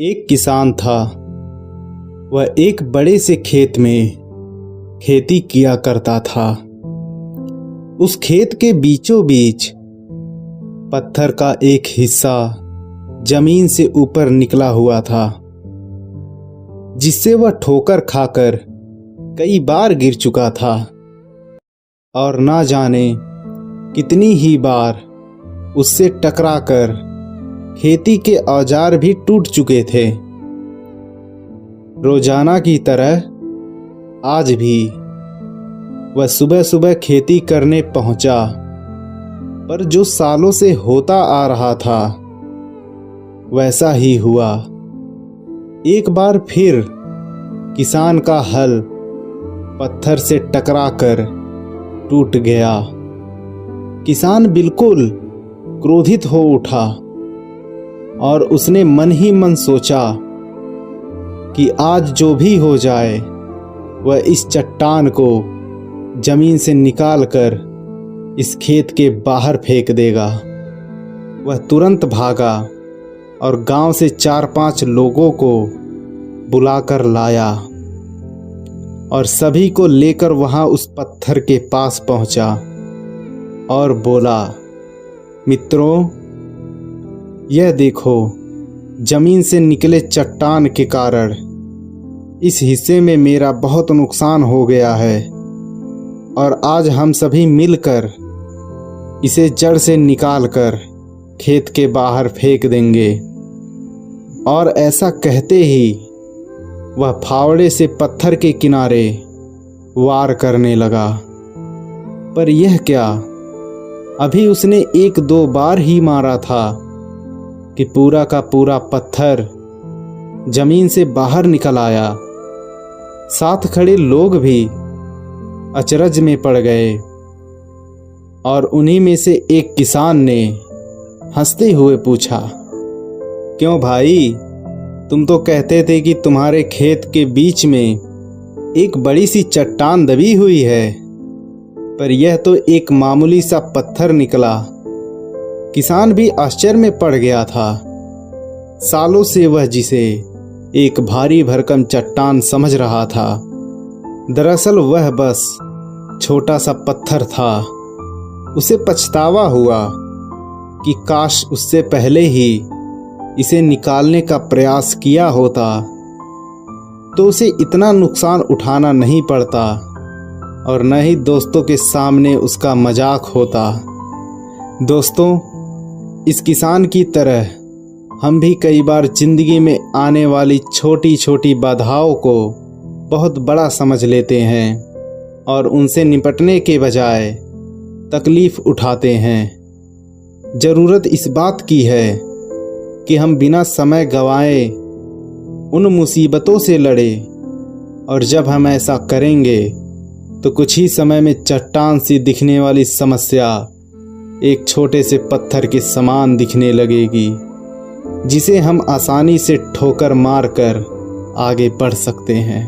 एक किसान था। वह एक बड़े से खेत में खेती किया करता था। उस खेत के बीचों बीच पत्थर का एक हिस्सा जमीन से ऊपर निकला हुआ था, जिससे वह ठोकर खाकर कई बार गिर चुका था और ना जाने कितनी ही बार उससे टकराकर खेती के औजार भी टूट चुके थे। रोजाना की तरह आज भी वह सुबह सुबह खेती करने पहुंचा, पर जो सालों से होता आ रहा था वैसा ही हुआ। एक बार फिर किसान का हल पत्थर से टकराकर टूट गया। किसान बिल्कुल क्रोधित हो उठा और उसने मन ही मन सोचा कि आज जो भी हो जाए वह इस चट्टान को जमीन से निकालकर इस खेत के बाहर फेंक देगा। वह तुरंत भागा और गांव से 4-5 लोगों को बुलाकर लाया और सभी को लेकर वहां उस पत्थर के पास पहुंचा और बोला, मित्रों, यह देखो, जमीन से निकले चट्टान के कारण इस हिस्से में मेरा बहुत नुकसान हो गया है और आज हम सभी मिलकर इसे जड़ से निकालकर खेत के बाहर फेंक देंगे। और ऐसा कहते ही वह फावड़े से पत्थर के किनारे वार करने लगा। पर यह क्या, अभी उसने 1-2 बार ही मारा था कि पूरा का पूरा पत्थर जमीन से बाहर निकल आया। साथ खड़े लोग भी अचरज में पड़ गए और उन्हीं में से एक किसान ने हंसते हुए पूछा, क्यों भाई, तुम तो कहते थे कि तुम्हारे खेत के बीच में एक बड़ी सी चट्टान दबी हुई है, पर यह तो एक मामूली सा पत्थर निकला। किसान भी आश्चर्य में पड़ गया था। सालों से वह जिसे एक भारी भरकम चट्टान समझ रहा था, दरअसल वह बस छोटा सा पत्थर था। उसे पछतावा हुआ कि काश उससे पहले ही इसे निकालने का प्रयास किया होता तो उसे इतना नुकसान उठाना नहीं पड़ता और न ही दोस्तों के सामने उसका मजाक होता। दोस्तों, इस किसान की तरह हम भी कई बार जिंदगी में आने वाली छोटी छोटी बाधाओं को बहुत बड़ा समझ लेते हैं और उनसे निपटने के बजाय तकलीफ उठाते हैं। ज़रूरत इस बात की है कि हम बिना समय गंवाए उन मुसीबतों से लड़े, और जब हम ऐसा करेंगे तो कुछ ही समय में चट्टान सी दिखने वाली समस्या एक छोटे से पत्थर के समान दिखने लगेगी, जिसे हम आसानी से ठोकर मारकर आगे बढ़ सकते हैं।